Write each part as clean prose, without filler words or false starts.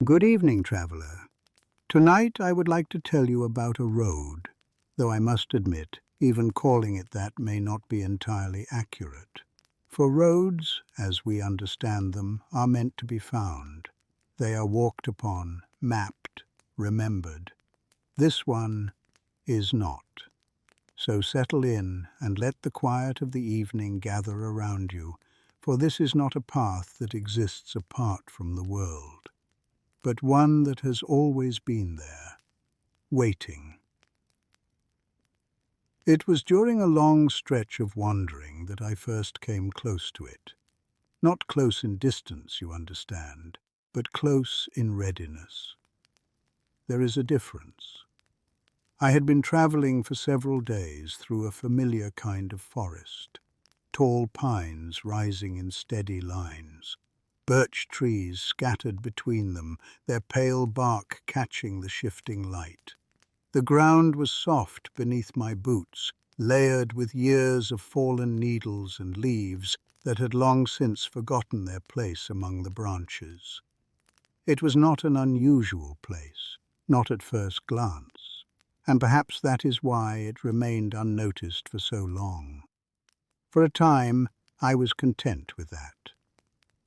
Good evening, traveler. Tonight I would like to tell you about a road, though I must admit, even calling it that may not be entirely accurate. For roads, as we understand them, are meant to be found. They are walked upon, mapped, remembered. This one is not. So settle in and let the quiet of the evening gather around you, for this is not a path that exists apart from the world, but one that has always been there, waiting. It was during a long stretch of wandering that I first came close to it. Not close in distance, you understand, but close in readiness. There is a difference. I had been traveling for several days through a familiar kind of forest, tall pines rising in steady lines, birch trees scattered between them, their pale bark catching the shifting light. The ground was soft beneath my boots, layered with years of fallen needles and leaves that had long since forgotten their place among the branches. It was not an unusual place, not at first glance, and perhaps that is why it remained unnoticed for so long. For a time, I was content with that.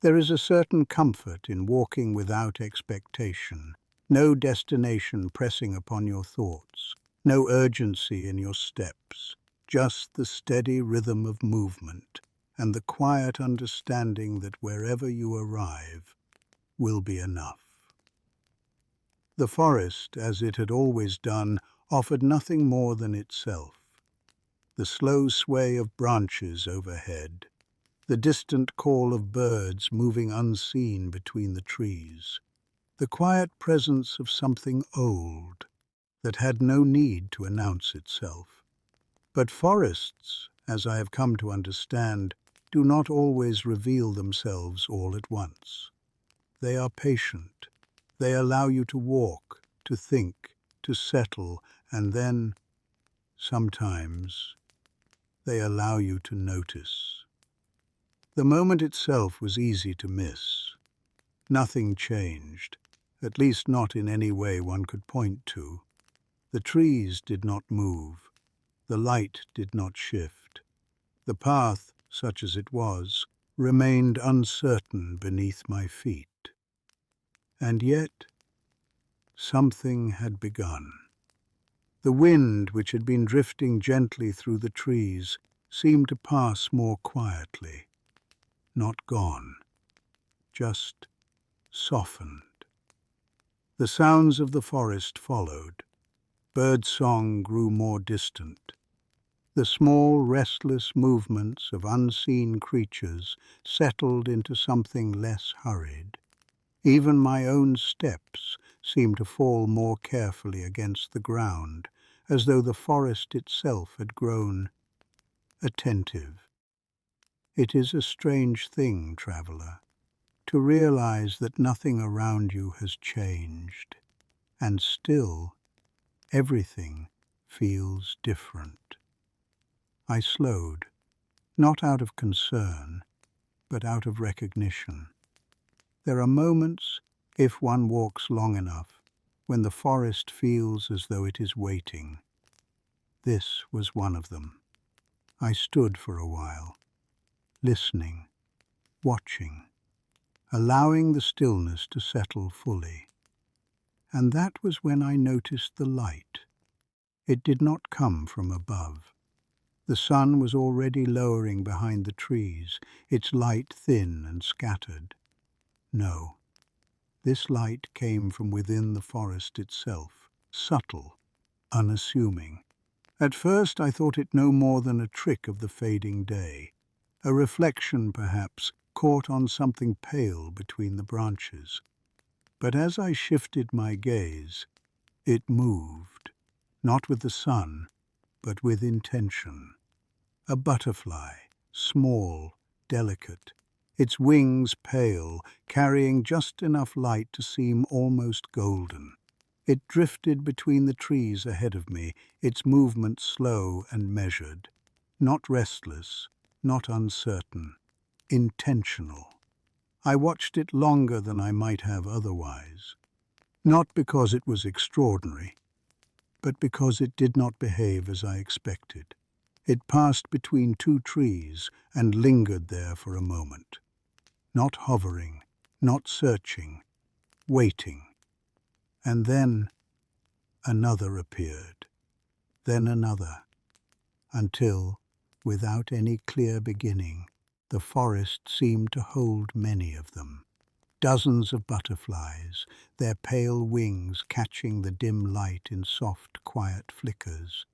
There is a certain comfort in walking without expectation, no destination pressing upon your thoughts, no urgency in your steps, just the steady rhythm of movement and the quiet understanding that wherever you arrive will be enough. The forest, as it had always done, offered nothing more than itself. The slow sway of branches overhead, the distant call of birds moving unseen between the trees, the quiet presence of something old that had no need to announce itself. But forests, as I have come to understand, do not always reveal themselves all at once. They are patient. They allow you to walk, to think, to settle, and then, sometimes, they allow you to notice. The moment itself was easy to miss. Nothing changed, at least not in any way one could point to. The trees did not move. The light did not shift. The path, such as it was, remained uncertain beneath my feet. And yet, something had begun. The wind, which had been drifting gently through the trees, seemed to pass more quietly. Not gone, just softened. The sounds of the forest followed. Birdsong grew more distant. The small, restless movements of unseen creatures settled into something less hurried. Even my own steps seemed to fall more carefully against the ground, as though the forest itself had grown attentive. It is a strange thing, traveler, to realize that nothing around you has changed, and still everything feels different. I slowed, not out of concern, but out of recognition. There are moments, if one walks long enough, when the forest feels as though it is waiting. This was one of them. I stood for a while, listening, watching, allowing the stillness to settle fully. And that was when I noticed the light. It did not come from above. The sun was already lowering behind the trees, its light thin and scattered. No, this light came from within the forest itself, subtle, unassuming. At first I thought it no more than a trick of the fading day, a reflection perhaps, caught on something pale between the branches. But as I shifted my gaze, it moved, not with the sun, but with intention. A butterfly, small, delicate, its wings pale, carrying just enough light to seem almost golden. It drifted between the trees ahead of me, its movement slow and measured, not restless, not uncertain, intentional. I watched it longer than I might have otherwise, not because it was extraordinary, but because it did not behave as I expected. It passed between two trees and lingered there for a moment, not hovering, not searching, waiting. And then another appeared, then another, until, without any clear beginning, the forest seemed to hold many of them. Dozens of butterflies, their pale wings catching the dim light in soft, quiet flickers.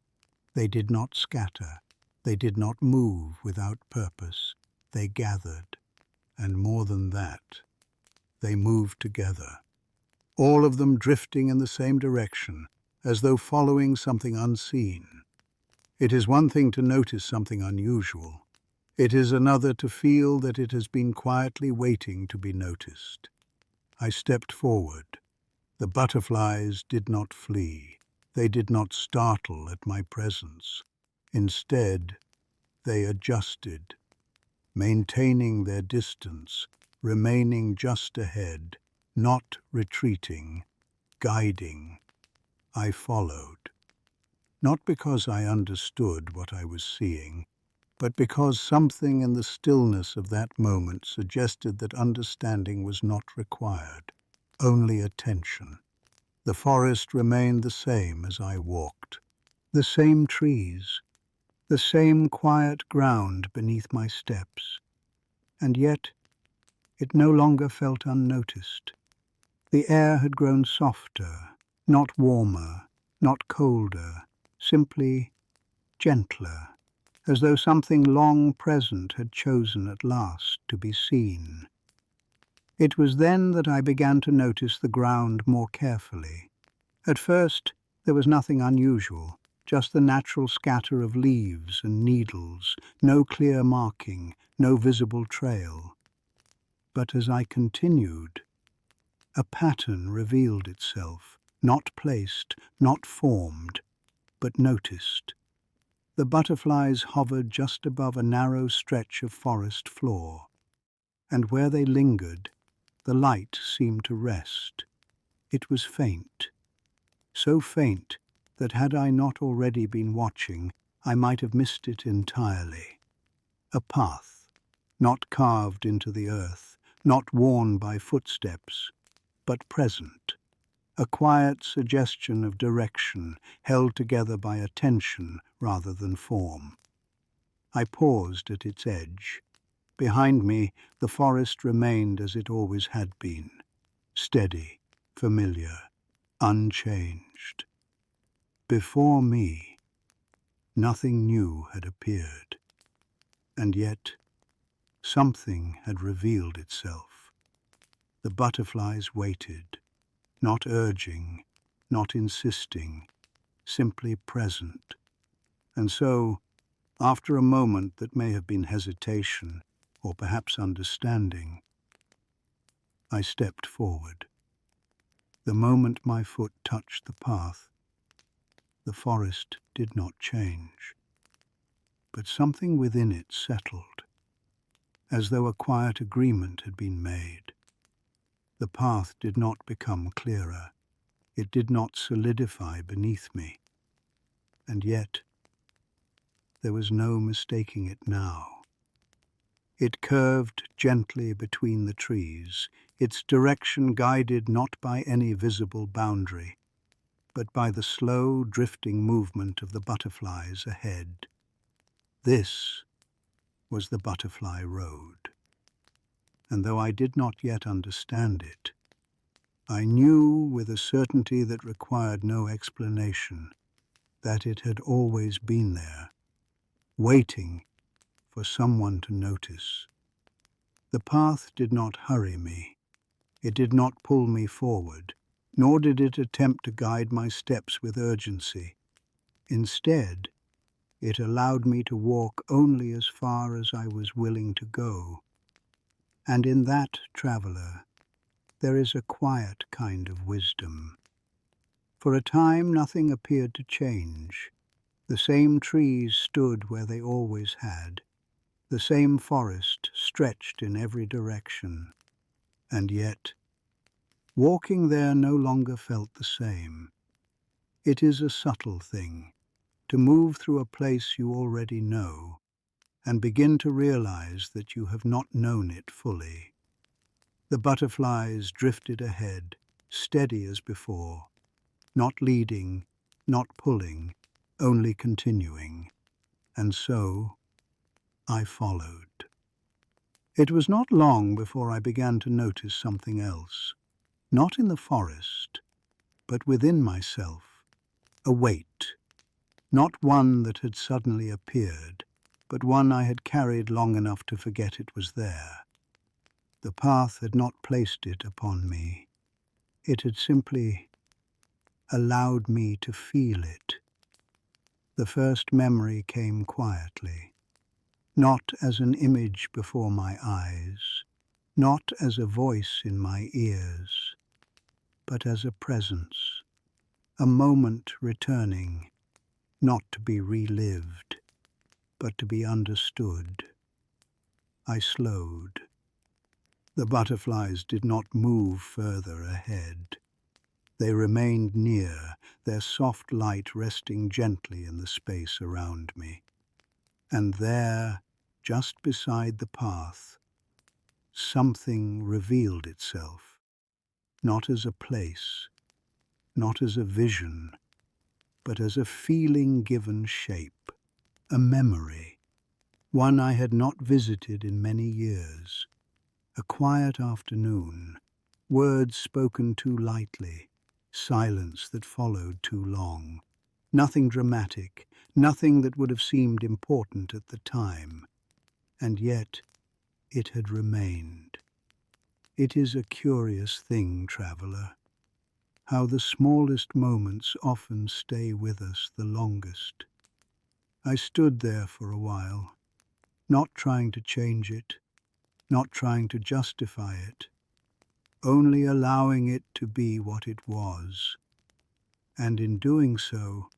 They did not scatter, they did not move without purpose. They gathered, and more than that, they moved together, all of them drifting in the same direction, as though following something unseen. It is one thing to notice something unusual. It is another to feel that it has been quietly waiting to be noticed. I stepped forward. The butterflies did not flee. They did not startle at my presence. Instead, they adjusted, maintaining their distance, remaining just ahead, not retreating, guiding. I followed, not because I understood what I was seeing, but because something in the stillness of that moment suggested that understanding was not required, only attention. The forest remained the same as I walked, the same trees, the same quiet ground beneath my steps, and yet it no longer felt unnoticed. The air had grown softer, not warmer, not colder, simply gentler, as though something long present had chosen at last to be seen. It was then that I began to notice the ground more carefully. At first, there was nothing unusual, just the natural scatter of leaves and needles, no clear marking, no visible trail. But as I continued, a pattern revealed itself, not placed, not formed, but noticed. The butterflies hovered just above a narrow stretch of forest floor, and where they lingered, the light seemed to rest. It was faint, so faint that had I not already been watching, I might have missed it entirely. A path, not carved into the earth, not worn by footsteps, but present. A quiet suggestion of direction held together by attention rather than form. I paused at its edge. Behind me, the forest remained as it always had been, steady, familiar, unchanged. Before me, nothing new had appeared, and yet something had revealed itself. The butterflies waited, not urging, not insisting, simply present. And so, after a moment that may have been hesitation, or perhaps understanding, I stepped forward. The moment my foot touched the path, the forest did not change, but something within it settled, as though a quiet agreement had been made. The path did not become clearer. It did not solidify beneath me. And yet, there was no mistaking it now. It curved gently between the trees, its direction guided not by any visible boundary, but by the slow, drifting movement of the butterflies ahead. This was the Butterfly Road. And though I did not yet understand it, I knew with a certainty that required no explanation that it had always been there, waiting for someone to notice. The path did not hurry me. It did not pull me forward, nor did it attempt to guide my steps with urgency. Instead, it allowed me to walk only as far as I was willing to go. And in that, traveler, there is a quiet kind of wisdom. For a time, nothing appeared to change. The same trees stood where they always had. The same forest stretched in every direction. And yet, Walking there no longer felt the same. It is a subtle thing to move through a place you already know and begin to realize that you have not known it fully. The butterflies drifted ahead, steady as before, not leading, not pulling, only continuing. And so I followed. It was not long before I began to notice something else, not in the forest, but within myself, a weight, not one that had suddenly appeared, but one I had carried long enough to forget it was there. The path had not placed it upon me. It had simply allowed me to feel it. The first memory came quietly, not as an image before my eyes, not as a voice in my ears, but as a presence, a moment returning, not to be relived, but to be understood. I slowed. The butterflies did not move further ahead. They remained near, their soft light resting gently in the space around me. And there, just beside the path, something revealed itself, not as a place, not as a vision, but as a feeling given shape, a memory, one I had not visited in many years. A quiet afternoon, words spoken too lightly, silence that followed too long. Nothing dramatic, nothing that would have seemed important at the time. And yet, it had remained. It is a curious thing, traveler, how the smallest moments often stay with us the longest. I stood there for a while, not trying to change it, not trying to justify it, only allowing it to be what it was. And in doing so,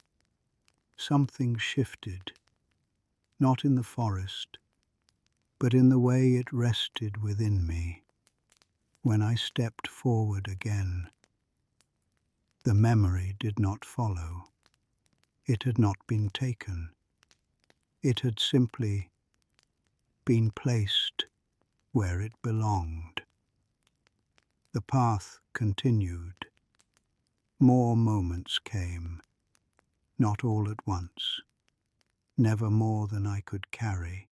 something shifted, not in the forest, but in the way it rested within me. When I stepped forward again, the memory did not follow. It had not been taken. It had simply been placed where it belonged. The path continued. More moments came, not all at once, never more than I could carry.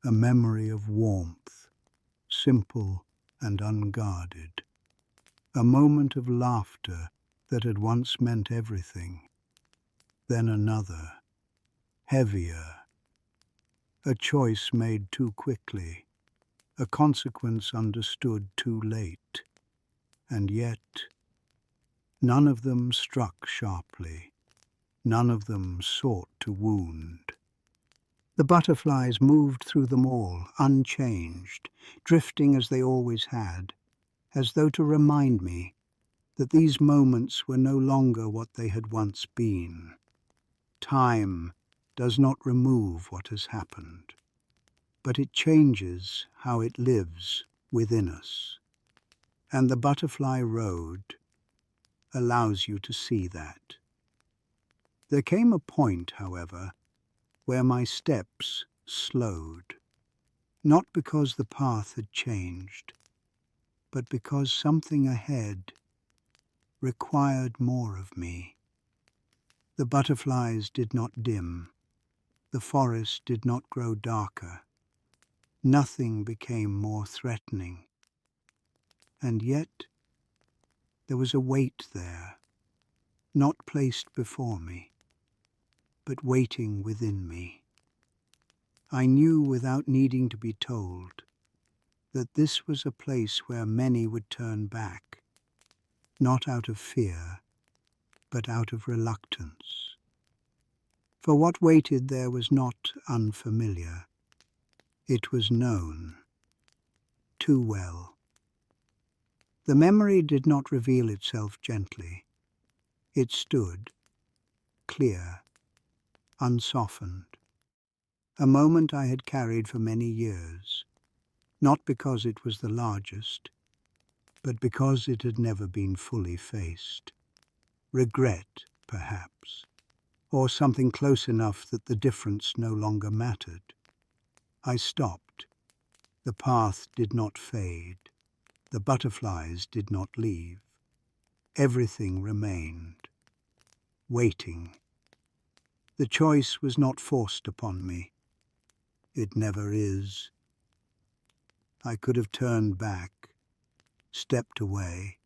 A memory of warmth, simple and unguarded. A moment of laughter that had once meant everything. Then another, heavier. A choice made too quickly, a consequence understood too late. And yet, none of them struck sharply. None of them sought to wound. The butterflies moved through them all, unchanged, drifting as they always had, as though to remind me that these moments were no longer what they had once been. Time does not remove what has happened, but it changes how it lives within us. And the butterfly road allows you to see that. There came a point, however, where my steps slowed, not because the path had changed, but because something ahead required more of me. The butterflies did not dim, the forest did not grow darker, nothing became more threatening. And yet, there was a weight there, not placed before me, but waiting within me. I knew without needing to be told that this was a place where many would turn back, not out of fear, but out of reluctance. For what waited there was not unfamiliar. It was known, too well. The memory did not reveal itself gently. It stood, clear, unsoftened. A moment I had carried for many years, not because it was the largest, but because it had never been fully faced. Regret, perhaps, or something close enough that the difference no longer mattered. I stopped. The path did not fade. The butterflies did not leave. Everything remained, waiting. The choice was not forced upon me. It never is. I could have turned back, stepped away,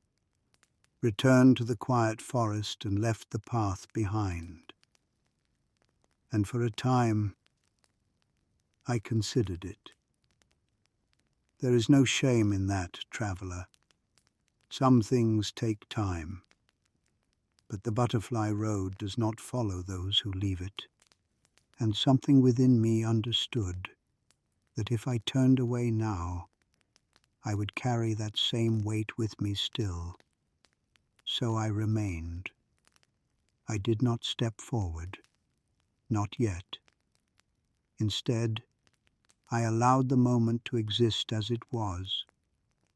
returned to the quiet forest and left the path behind. And for a time, I considered it. There is no shame in that, traveler. Some things take time, but the butterfly road does not follow those who leave it. And something within me understood that if I turned away now, I would carry that same weight with me still. So I remained. I did not step forward, not yet. Instead, I allowed the moment to exist as it was.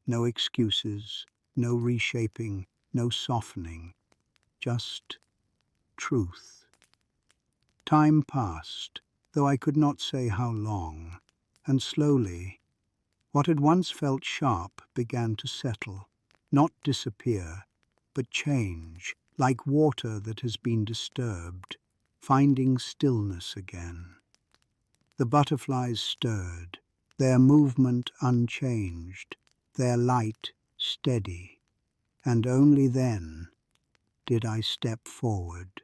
No excuses, no reshaping, no softening, just truth. Time passed, though I could not say how long, and slowly, what had once felt sharp began to settle, not disappear, but change, like water that has been disturbed, finding stillness again. The butterflies stirred, their movement unchanged, their light steady, and only then did I step forward.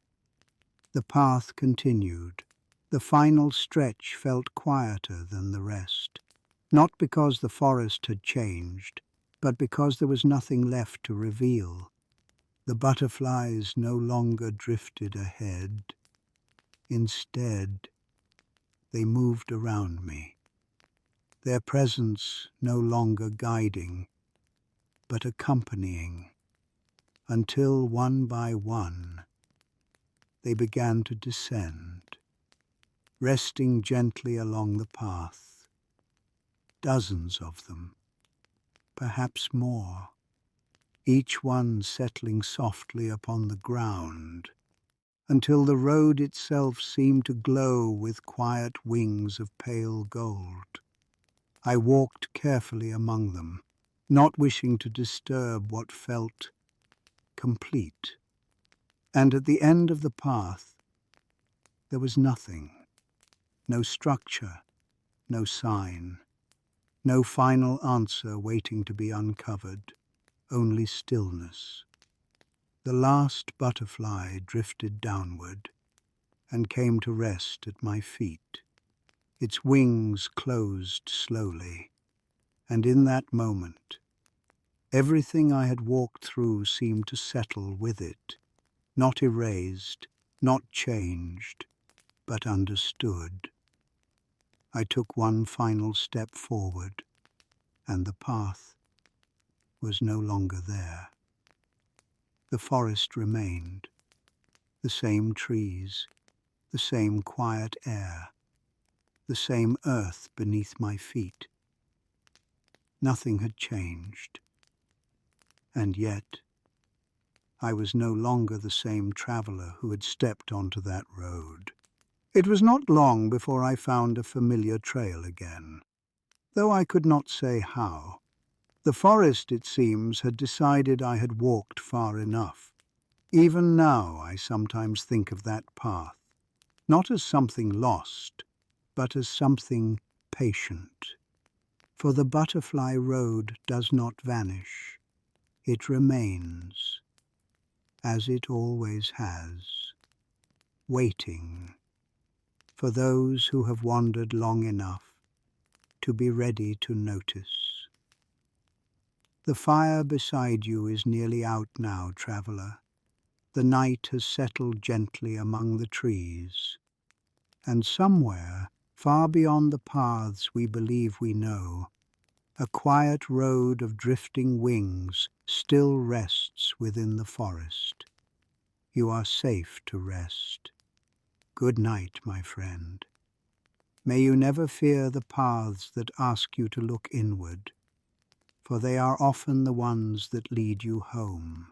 The path continued. The final stretch felt quieter than the rest, not because the forest had changed, but because there was nothing left to reveal. The butterflies no longer drifted ahead. Instead, they moved around me, their presence no longer guiding, but accompanying, until one by one, they began to descend, resting gently along the path. Dozens of them, perhaps more, each one settling softly upon the ground, until the road itself seemed to glow with quiet wings of pale gold. I walked carefully among them, not wishing to disturb what felt complete. And at the end of the path, there was nothing, no structure, no sign, no final answer waiting to be uncovered, only stillness. The last butterfly drifted downward and came to rest at my feet. Its wings closed slowly, and in that moment, everything I had walked through seemed to settle with it, not erased, not changed, but understood. I took one final step forward, and the path was no longer there. The forest remained, the same trees, the same quiet air, the same earth beneath my feet. Nothing had changed, and yet I was no longer the same traveler who had stepped onto that road. It was not long before I found a familiar trail again, though I could not say how. The forest, it seems, had decided I had walked far enough. Even now I sometimes think of that path, not as something lost, but as something patient. For the butterfly road does not vanish. It remains, as it always has, waiting for those who have wandered long enough to be ready to notice. The fire beside you is nearly out now, traveler. The night has settled gently among the trees, and somewhere, far beyond the paths we believe we know, a quiet road of drifting wings still rests within the forest. You are safe to rest. Good night, my friend. May you never fear the paths that ask you to look inward. for they are often the ones that lead you home.